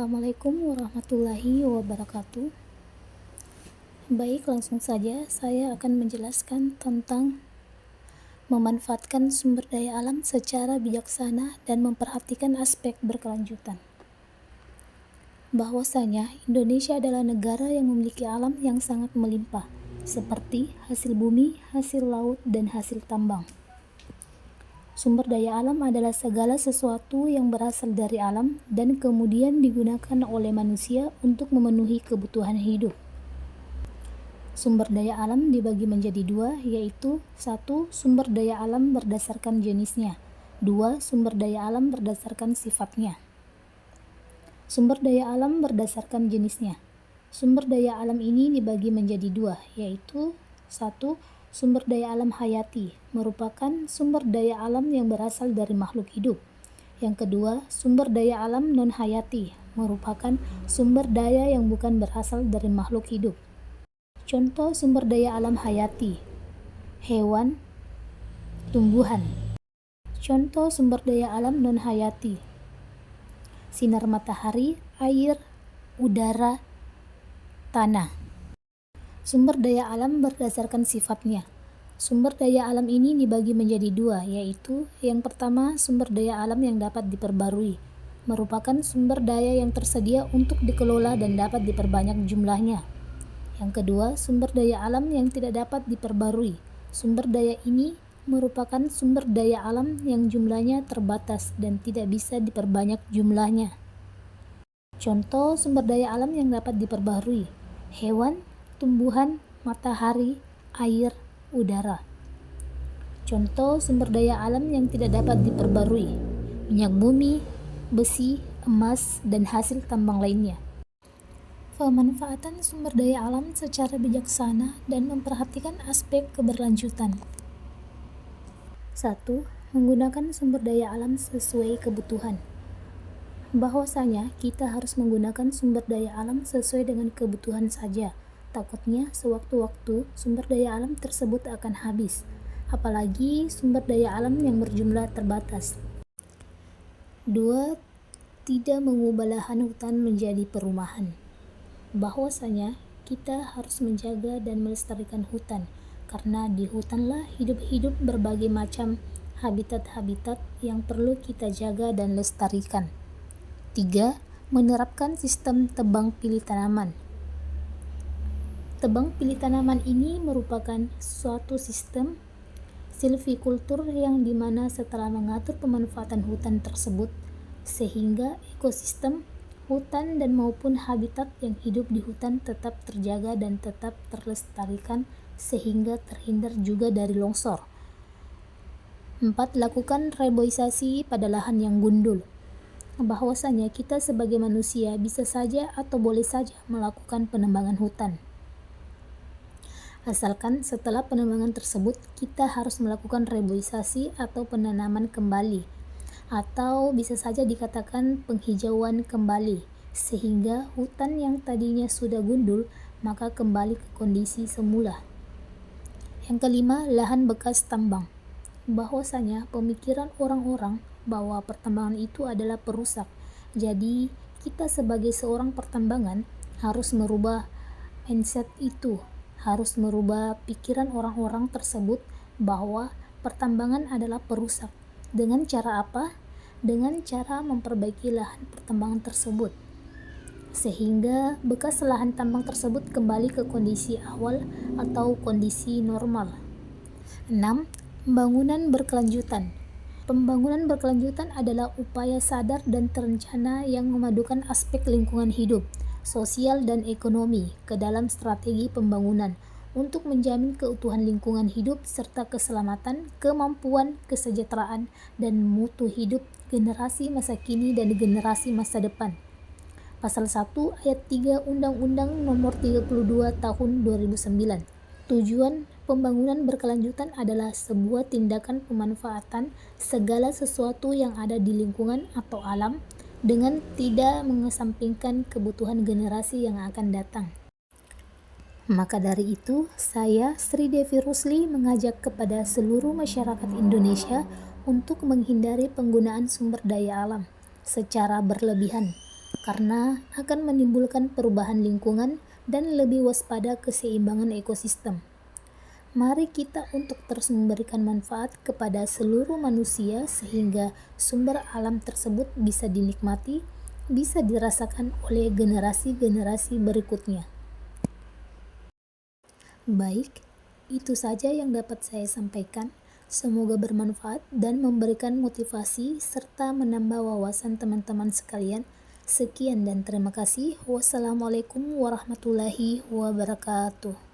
Assalamualaikum warahmatullahi wabarakatuh. Baik, langsung saja saya akan menjelaskan tentang memanfaatkan sumber daya alam secara bijaksana dan memperhatikan aspek berkelanjutan. Bahwasanya Indonesia adalah negara yang memiliki alam yang sangat melimpah, seperti hasil bumi, hasil laut, dan hasil tambang. Sumber daya alam adalah segala sesuatu yang berasal dari alam dan kemudian digunakan oleh manusia untuk memenuhi kebutuhan hidup. Sumber daya alam dibagi menjadi dua, yaitu 1. Sumber daya alam berdasarkan jenisnya. 2. Sumber daya alam berdasarkan sifatnya. Sumber daya alam berdasarkan jenisnya. Sumber daya alam ini dibagi menjadi dua, yaitu 1. Sumber daya alam hayati, merupakan sumber daya alam yang berasal dari makhluk hidup. Yang kedua, sumber daya alam non-hayati, merupakan sumber daya yang bukan berasal dari makhluk hidup. Contoh sumber daya alam hayati: hewan, tumbuhan. Contoh sumber daya alam non-hayati: sinar matahari, air, udara, tanah. Sumber daya alam berdasarkan sifatnya. Sumber daya alam ini dibagi menjadi dua, yaitu yang pertama, sumber daya alam yang dapat diperbarui, merupakan sumber daya yang tersedia untuk dikelola dan dapat diperbanyak jumlahnya. Yang kedua, sumber daya alam yang tidak dapat diperbarui. Sumber daya ini merupakan sumber daya alam yang jumlahnya terbatas dan tidak bisa diperbanyak jumlahnya. Contoh sumber daya alam yang dapat diperbarui: hewan, tumbuhan, matahari, air, udara. Contoh sumber daya alam yang tidak dapat diperbarui: minyak bumi, besi, emas, dan hasil tambang lainnya. Pemanfaatan sumber daya alam secara bijaksana dan memperhatikan aspek keberlanjutan. 1. Menggunakan sumber daya alam sesuai kebutuhan. Bahwasanya kita harus menggunakan sumber daya alam sesuai dengan kebutuhan saja. Takutnya sewaktu-waktu sumber daya alam tersebut akan habis, apalagi sumber daya alam yang berjumlah terbatas. 2. Tidak mengubah lahan hutan menjadi perumahan. Bahwasanya kita harus menjaga dan melestarikan hutan, karena di hutanlah hidup-hidup berbagai macam habitat-habitat yang perlu kita jaga dan lestarikan. 3. Menerapkan sistem tebang pilih tanaman. Tebang pilih tanaman ini merupakan suatu sistem silvikultur yang dimana setelah mengatur pemanfaatan hutan tersebut, sehingga ekosistem hutan dan maupun habitat yang hidup di hutan tetap terjaga dan tetap terlestarikan sehingga terhindar juga dari longsor. 4. Lakukan reboisasi pada lahan yang gundul. Bahwasanya kita sebagai manusia bisa saja atau boleh saja melakukan penebangan hutan. Asalkan setelah penebangan tersebut kita harus melakukan reboisasi atau penanaman kembali, atau bisa saja dikatakan penghijauan kembali, sehingga hutan yang tadinya sudah gundul maka kembali ke kondisi semula. Yang kelima, lahan bekas tambang. Bahwasanya pemikiran orang-orang bahwa pertambangan itu adalah perusak. Jadi kita sebagai seorang pertambangan harus merubah mindset itu, harus merubah pikiran orang-orang tersebut bahwa pertambangan adalah perusak. Dengan cara apa? Dengan cara memperbaiki lahan pertambangan tersebut, sehingga bekas lahan tambang tersebut kembali ke kondisi awal atau kondisi normal. 6. Pembangunan berkelanjutan. Pembangunan berkelanjutan adalah upaya sadar dan terencana yang memadukan aspek lingkungan hidup, sosial, dan ekonomi ke dalam strategi pembangunan untuk menjamin keutuhan lingkungan hidup serta keselamatan, kemampuan, kesejahteraan, dan mutu hidup generasi masa kini dan generasi masa depan. Pasal 1 ayat 3 Undang-Undang Nomor 32 Tahun 2009. Tujuan pembangunan berkelanjutan adalah sebuah tindakan pemanfaatan segala sesuatu yang ada di lingkungan atau alam dengan tidak mengesampingkan kebutuhan generasi yang akan datang. Maka dari itu, saya, Sri Devi Rusli, mengajak kepada seluruh masyarakat Indonesia untuk menghindari penggunaan sumber daya alam secara berlebihan, karena akan menimbulkan perubahan lingkungan dan lebih waspada keseimbangan ekosistem. Mari kita untuk terus memberikan manfaat kepada seluruh manusia sehingga sumber alam tersebut bisa dinikmati, bisa dirasakan oleh generasi-generasi berikutnya. Baik, itu saja yang dapat saya sampaikan. Semoga bermanfaat dan memberikan motivasi serta menambah wawasan teman-teman sekalian. Sekian dan terima kasih. Wassalamualaikum warahmatullahi wabarakatuh.